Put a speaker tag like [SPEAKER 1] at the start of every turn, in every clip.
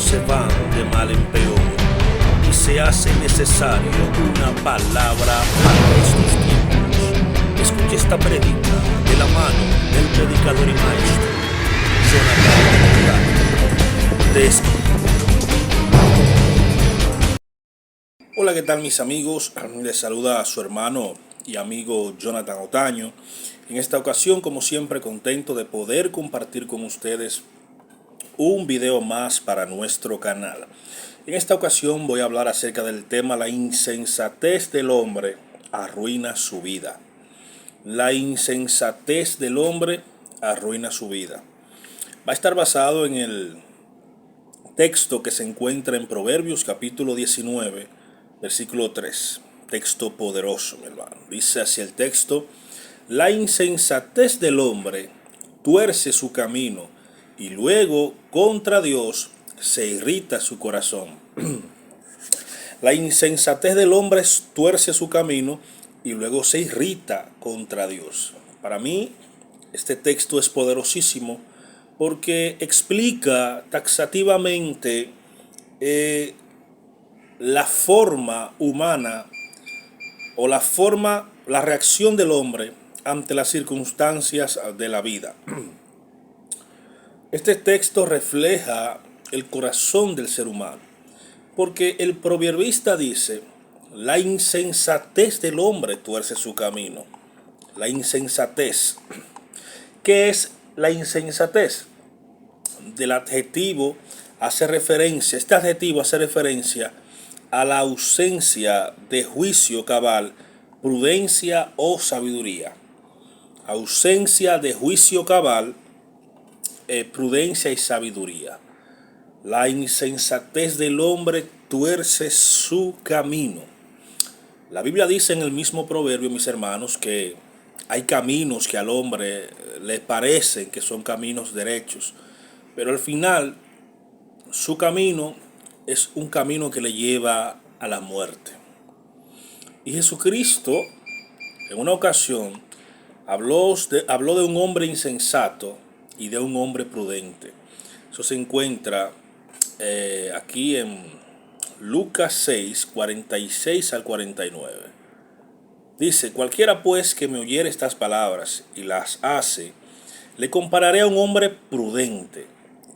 [SPEAKER 1] se van de mal en peor y se hace necesario una palabra para estos tiempos. Escuche esta prédica de la mano del predicador y maestro Jonathan Otaño. Hola, ¿qué tal mis amigos? Les saluda a su hermano y amigo Jonathan Otaño. En esta ocasión, como siempre, contento de poder compartir con ustedes un video más para nuestro canal. En esta ocasión voy a hablar acerca del tema la insensatez del hombre arruina su vida. La insensatez del hombre arruina su vida. Va a estar basado en el texto que se encuentra en Proverbios capítulo 19, versículo 3. Texto poderoso, mi hermano. Dice así el texto: la insensatez del hombre tuerce su camino y luego contra Dios se irrita su corazón. La insensatez del hombre tuerce su camino y luego se irrita contra Dios. Para mí, este texto es poderosísimo porque explica taxativamente la forma humana o la reacción del hombre ante las circunstancias de la vida. Este texto refleja el corazón del ser humano, porque el proverbista dice: la insensatez del hombre tuerce su camino. La insensatez. ¿Qué es la insensatez? Del adjetivo hace referencia, este adjetivo hace referencia a la ausencia de juicio cabal, prudencia o sabiduría. Ausencia de juicio cabal, prudencia y sabiduría. La insensatez del hombre tuerce su camino. La Biblia dice en el mismo proverbio, mis hermanos, que hay caminos que al hombre le parecen que son caminos derechos, pero al final su camino es un camino que le lleva a la muerte. Y Jesucristo, en una ocasión, habló de un hombre insensato y de un hombre prudente. Eso se encuentra aquí en Lucas 6, 46 al 49. Dice: cualquiera pues que me oyere estas palabras y las hace, le compararé a un hombre prudente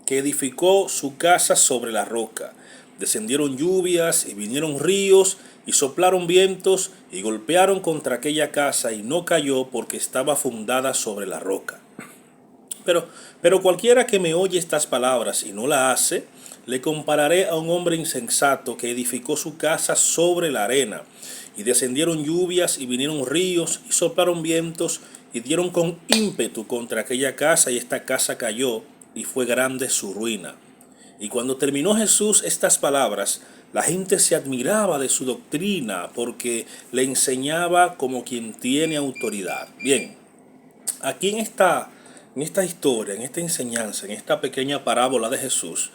[SPEAKER 1] que edificó su casa sobre la roca. Descendieron lluvias y vinieron ríos y soplaron vientos y golpearon contra aquella casa y no cayó porque estaba fundada sobre la roca. Pero cualquiera que me oye estas palabras y no la hace, le compararé a un hombre insensato que edificó su casa sobre la arena. Y descendieron lluvias y vinieron ríos y soplaron vientos y dieron con ímpetu contra aquella casa y esta casa cayó y fue grande su ruina. Y cuando terminó Jesús estas palabras, la gente se admiraba de su doctrina porque le enseñaba como quien tiene autoridad. Bien, aquí en esta historia, en esta enseñanza, en esta pequeña parábola de Jesús,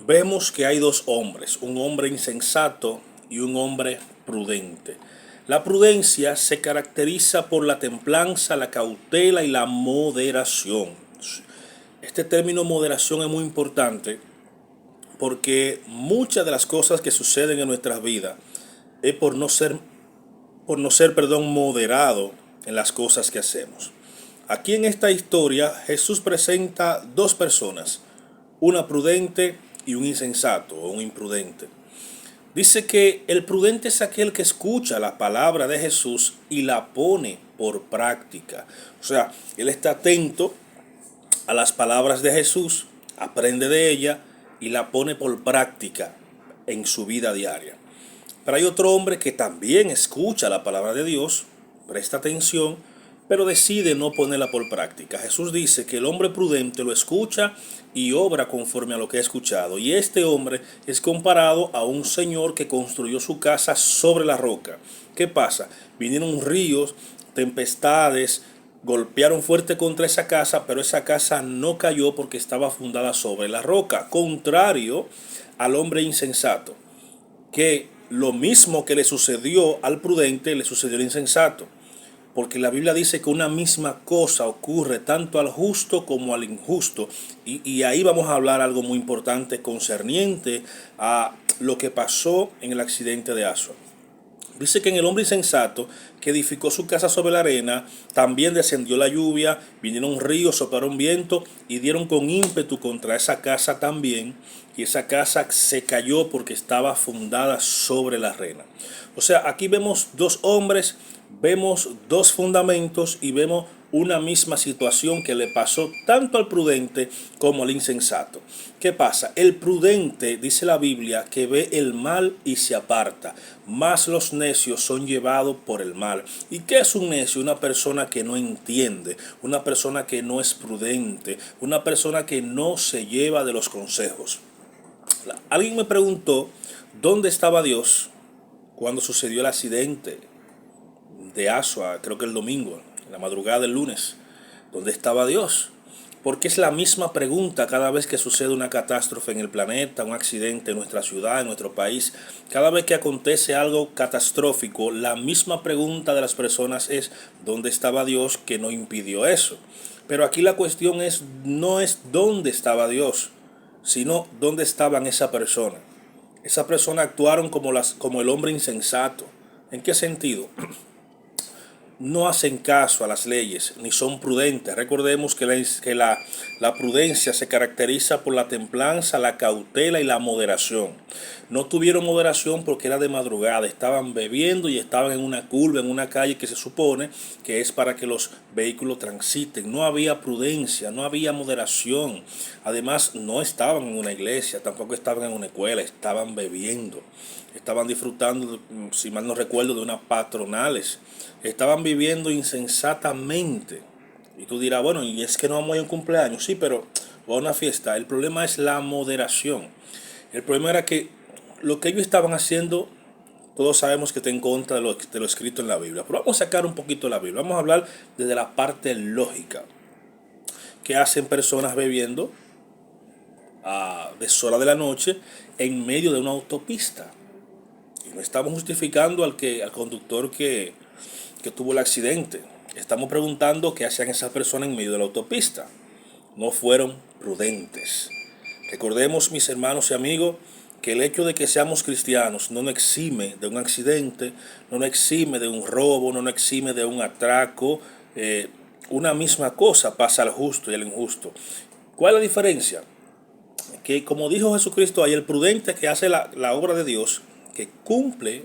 [SPEAKER 1] vemos que hay dos hombres, un hombre insensato y un hombre prudente. La prudencia se caracteriza por la templanza, la cautela y la moderación. Este término moderación es muy importante porque muchas de las cosas que suceden en nuestras vidas es por no ser moderado en las cosas que hacemos. Aquí en esta historia Jesús presenta dos personas, una prudente y un insensato o un imprudente. Dice que el prudente es aquel que escucha la palabra de Jesús y la pone por práctica. O sea, él está atento a las palabras de Jesús, aprende de ella y la pone por práctica en su vida diaria. Pero hay otro hombre que también escucha la palabra de Dios, presta atención, pero decide no ponerla por práctica. Jesús dice que el hombre prudente lo escucha y obra conforme a lo que ha escuchado. Y este hombre es comparado a un señor que construyó su casa sobre la roca. ¿Qué pasa? Vinieron ríos, tempestades, golpearon fuerte contra esa casa, pero esa casa no cayó porque estaba fundada sobre la roca. Contrario al hombre insensato, que lo mismo que le sucedió al prudente le sucedió al insensato. porque la Biblia dice que una misma cosa ocurre tanto al justo como al injusto. Y ahí vamos a hablar algo muy importante concerniente a lo que pasó en el accidente de Asua. Dice que en el hombre insensato que edificó su casa sobre la arena, también descendió la lluvia, vinieron ríos, soplaron viento y dieron con ímpetu contra esa casa también, y esa casa se cayó porque estaba fundada sobre la arena. O sea, aquí vemos dos hombres, vemos dos fundamentos y vemos una misma situación que le pasó tanto al prudente como al insensato. ¿Qué pasa? El prudente, dice la Biblia, que ve el mal y se aparta, mas los necios son llevados por el mal. ¿Y qué es un necio? Una persona que no entiende, una persona que no es prudente, una persona que no se lleva de los consejos. Alguien me preguntó dónde estaba Dios cuando sucedió el accidente de Asua, creo que el domingo, en la madrugada del lunes. ¿Dónde estaba Dios? Porque es la misma pregunta cada vez que sucede una catástrofe en el planeta, un accidente en nuestra ciudad, en nuestro país. Cada vez que acontece algo catastrófico, la misma pregunta de las personas es ¿dónde estaba Dios que no impidió eso? Pero aquí la cuestión no es dónde estaba Dios, sino dónde estaban esa persona. Esa persona actuaron como el hombre insensato. ¿En qué sentido? No hacen caso a las leyes, ni son prudentes. Recordemos que la prudencia se caracteriza por la templanza, la cautela y la moderación. No tuvieron moderación porque era de madrugada, estaban bebiendo y estaban en una curva, en una calle que se supone que es para que los vehículos transiten. No había prudencia, no había moderación. Además, no estaban en una iglesia, tampoco estaban en una escuela, estaban bebiendo. Estaban disfrutando, si mal no recuerdo, de unas patronales. Estaban viviendo insensatamente. Y tú dirás, bueno, y es que no vamos a ir a un cumpleaños. Sí, pero o a una fiesta. El problema es la moderación. El problema era que lo que ellos estaban haciendo, todos sabemos que está en contra de lo escrito en la Biblia. Pero vamos a sacar un poquito de la Biblia. Vamos a hablar desde la parte lógica. ¿Qué hacen personas bebiendo a deshora de la noche en medio de una autopista? Y no estamos justificando al conductor que tuvo el accidente. Estamos preguntando qué hacían esas personas en medio de la autopista. No fueron prudentes. Recordemos, mis hermanos y amigos, que el hecho de que seamos cristianos no nos exime de un accidente, no nos exime de un robo, no nos exime de un atraco. Una misma cosa pasa al justo y al injusto. ¿Cuál es la diferencia? Que como dijo Jesucristo, hay el prudente que hace la obra de Dios, que cumple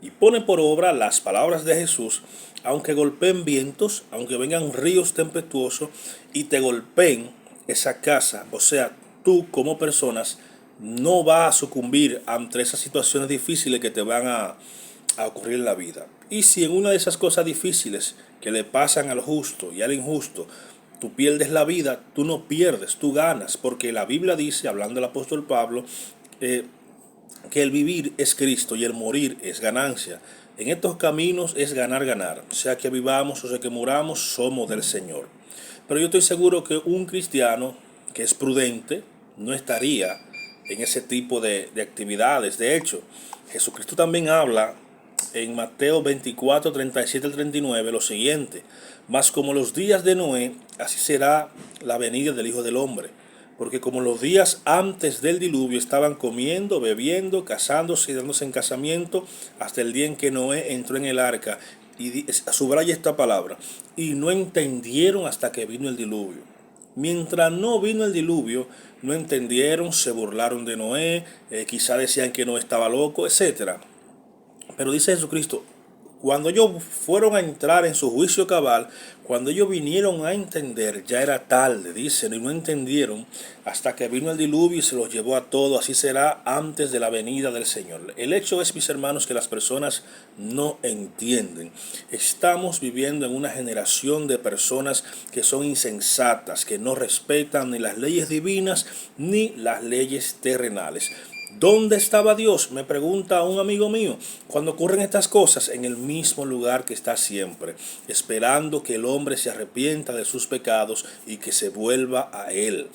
[SPEAKER 1] y pone por obra las palabras de Jesús, aunque golpeen vientos, aunque vengan ríos tempestuosos y te golpeen esa casa. O sea, tú como personas no vas a sucumbir ante esas situaciones difíciles que te van a ocurrir en la vida. Y si en una de esas cosas difíciles que le pasan al justo y al injusto, tú pierdes la vida, tú no pierdes, tú ganas, porque la Biblia dice, hablando del apóstol Pablo, que el vivir es Cristo y el morir es ganancia. En estos caminos es ganar, ganar. Sea que vivamos o sea que muramos, somos del Señor. Pero yo estoy seguro que un cristiano que es prudente no estaría en ese tipo de actividades. De hecho, Jesucristo también habla en Mateo 24, 37 al 39 lo siguiente: mas como los días de Noé, así será la venida del Hijo del Hombre. Porque como los días antes del diluvio estaban comiendo, bebiendo, casándose y dándose en casamiento, hasta el día en que Noé entró en el arca. Y subraya esta palabra: y no entendieron hasta que vino el diluvio. Mientras no vino el diluvio, no entendieron, se burlaron de Noé, quizá decían que Noé estaba loco, etcétera. Pero dice Jesucristo, cuando ellos fueron a entrar en su juicio cabal, cuando ellos vinieron a entender, ya era tarde, dicen, y no entendieron hasta que vino el diluvio y se los llevó a todos. Así será antes de la venida del Señor. El hecho es, mis hermanos, que las personas no entienden. Estamos viviendo en una generación de personas que son insensatas, que no respetan ni las leyes divinas ni las leyes terrenales. ¿Dónde estaba Dios? Me pregunta un amigo mío. Cuando ocurren estas cosas, en el mismo lugar que está siempre, esperando que el hombre se arrepienta de sus pecados y que se vuelva a Él.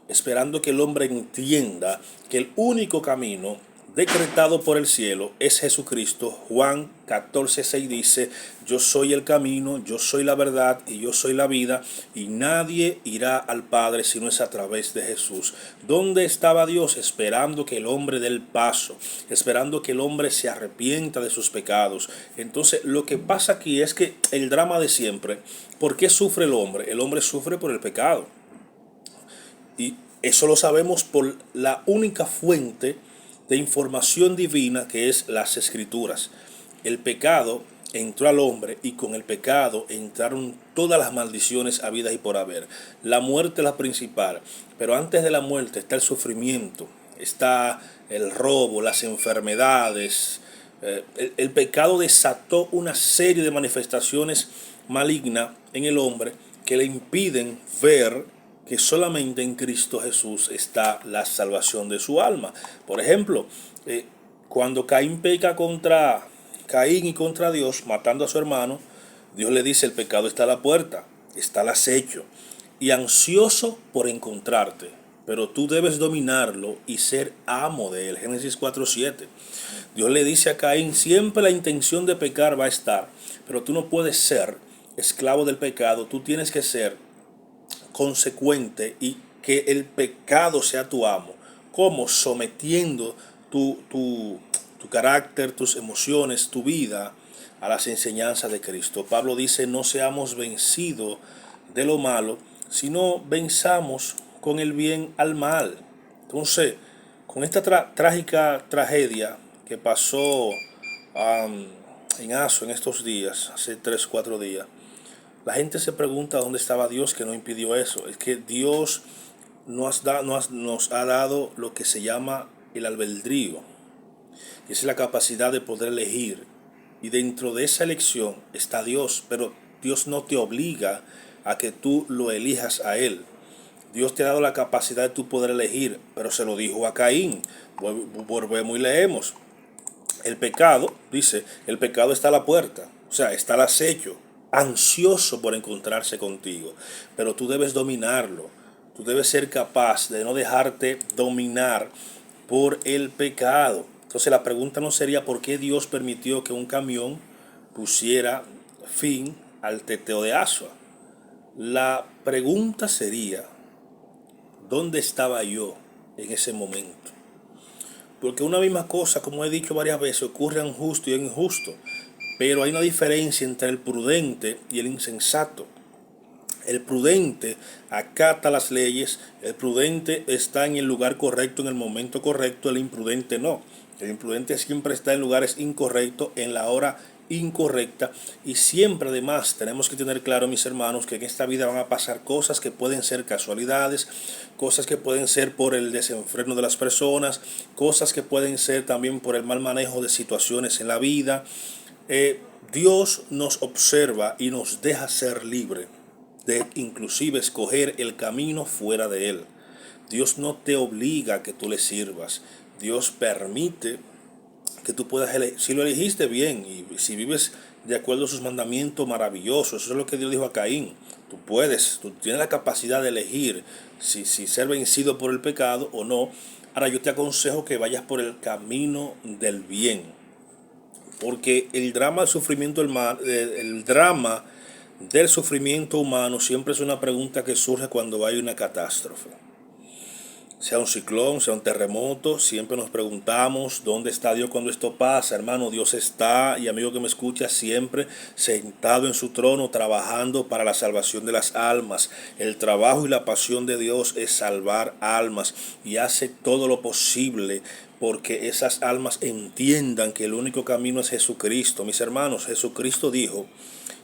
[SPEAKER 1] Esperando que el hombre entienda que el único camino decretado por el cielo es Jesucristo. Juan 14:6 dice: yo soy el camino, yo soy la verdad y yo soy la vida, y nadie irá al Padre si no es a través de Jesús. ¿Dónde estaba Dios? Esperando que el hombre dé el paso, esperando que el hombre se arrepienta de sus pecados. Entonces lo que pasa aquí es que el drama de siempre, ¿por qué sufre el hombre? El hombre sufre por el pecado. Y eso lo sabemos por la única fuente de información divina, que es las Escrituras. El pecado entró al hombre y con el pecado entraron todas las maldiciones habidas y por haber. La muerte es la principal, pero antes de la muerte está el sufrimiento, está el robo, las enfermedades. El pecado desató una serie de manifestaciones malignas en el hombre que le impiden ver que solamente en Cristo Jesús está la salvación de su alma. Por ejemplo, cuando Caín peca contra Caín y contra Dios, matando a su hermano, Dios le dice: el pecado está a la puerta, está al acecho, y ansioso por encontrarte, pero tú debes dominarlo y ser amo de él. Génesis 4:7. Dios le dice a Caín: siempre la intención de pecar va a estar, pero tú no puedes ser esclavo del pecado, tú tienes que ser consecuente y que el pecado sea tu amo. ¿Cómo? Sometiendo tu carácter, tus emociones, tu vida a las enseñanzas de Cristo. Pablo dice: no seamos vencidos de lo malo, sino venzamos con el bien al mal. Entonces, con esta trágica tragedia que pasó en Aso en estos días, hace 3 o 4 días, la gente se pregunta dónde estaba Dios que no impidió eso. Es que Dios nos ha dado lo que se llama el albedrío, que es la capacidad de poder elegir. Y dentro de esa elección está Dios, pero Dios no te obliga a que tú lo elijas a Él. Dios te ha dado la capacidad de tú poder elegir, pero se lo dijo a Caín. Volvemos y leemos. El pecado, dice, el pecado está a la puerta, o sea, está al acecho, ansioso por encontrarse contigo, pero tú debes dominarlo, tú debes ser capaz de no dejarte dominar por el pecado. Entonces la pregunta no sería por qué Dios permitió que un camión pusiera fin al teteo de Asua. La pregunta sería: ¿dónde estaba yo en ese momento? Porque una misma cosa, como he dicho varias veces, ocurre a un justo y a un injusto. Pero hay una diferencia entre el prudente y el insensato. El prudente acata las leyes, el prudente está en el lugar correcto en el momento correcto, el imprudente no. El imprudente siempre está en lugares incorrectos, en la hora incorrecta, y siempre además tenemos que tener claro, mis hermanos, que en esta vida van a pasar cosas que pueden ser casualidades, cosas que pueden ser por el desenfreno de las personas, cosas que pueden ser también por el mal manejo de situaciones en la vida. Dios nos observa y nos deja ser libre de inclusive escoger el camino fuera de Él. Dios no te obliga a que tú le sirvas. Dios permite que tú puedas elegir. Si lo elegiste bien y si vives de acuerdo a sus mandamientos, maravillosos. Eso es lo que Dios dijo a Caín. Tú tienes la capacidad de elegir si ser vencido por el pecado o no. Ahora yo te aconsejo que vayas por el camino del bien. Porque el drama del sufrimiento humano siempre es una pregunta que surge cuando hay una catástrofe. Sea un ciclón, sea un terremoto, siempre nos preguntamos: ¿dónde está Dios cuando esto pasa? Hermano, Dios está, y amigo que me escucha, siempre sentado en su trono, trabajando para la salvación de las almas. El trabajo y la pasión de Dios es salvar almas, y hace todo lo posible porque esas almas entiendan que el único camino es Jesucristo. Mis hermanos, Jesucristo dijo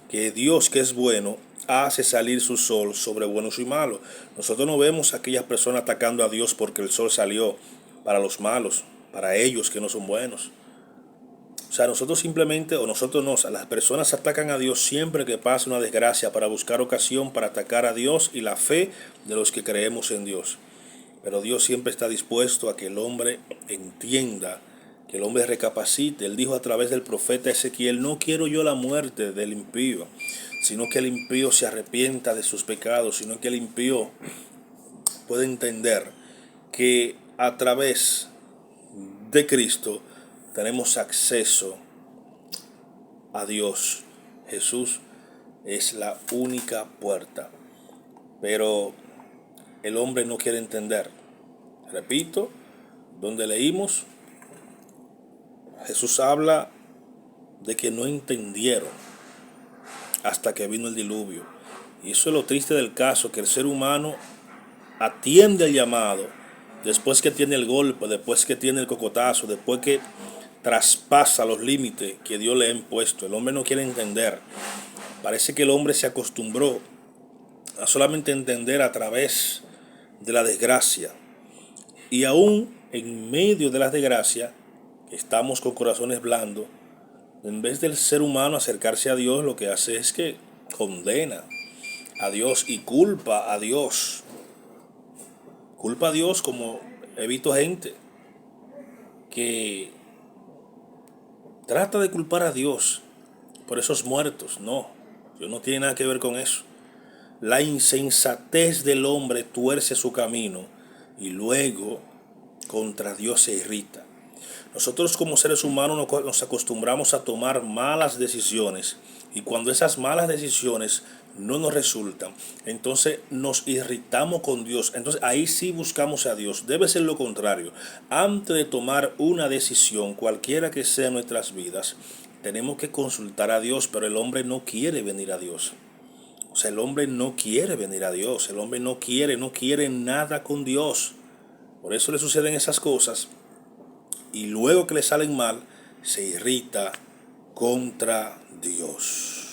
[SPEAKER 1] que Dios, que es bueno, hace salir su sol sobre buenos y malos. Nosotros no vemos a aquellas personas atacando a Dios porque el sol salió para los malos, para ellos que no son buenos. O sea, nosotros simplemente, o nosotros no, las personas atacan a Dios siempre que pasa una desgracia para buscar ocasión para atacar a Dios y la fe de los que creemos en Dios. Pero Dios siempre está dispuesto a que el hombre entienda, que el hombre recapacite. Él dijo a través del profeta Ezequiel: no quiero yo la muerte del impío, sino que el impío se arrepienta de sus pecados, sino que el impío puede entender que a través de Cristo, tenemos acceso a Dios. Jesús es la única puerta. Pero el hombre no quiere entender. Repito, donde leímos, Jesús habla de que no entendieron hasta que vino el diluvio. Y eso es lo triste del caso, que el ser humano atiende el llamado después que tiene el golpe, después que tiene el cocotazo, después que traspasa los límites que Dios le ha impuesto. El hombre no quiere entender. Parece que el hombre se acostumbró a solamente entender a través de la desgracia. Y aún en medio de la desgracia, estamos con corazones blandos. En vez del ser humano acercarse a Dios, lo que hace es que condena a Dios y culpa a Dios. Culpa a Dios, como he visto gente que trata de culpar a Dios por esos muertos. No, Dios no tiene nada que ver con eso. La insensatez del hombre tuerce su camino y luego contra Dios se irrita. Nosotros como seres humanos nos acostumbramos a tomar malas decisiones, y cuando esas malas decisiones no nos resultan, entonces nos irritamos con Dios. Entonces ahí sí buscamos a Dios. Debe ser lo contrario. Antes de tomar una decisión, cualquiera que sea en nuestras vidas, tenemos que consultar a Dios, pero el hombre no quiere venir a Dios. O sea, el hombre no quiere venir a Dios. El hombre no quiere nada con Dios. Por eso le suceden esas cosas. Y luego que le salen mal, se irrita contra Dios.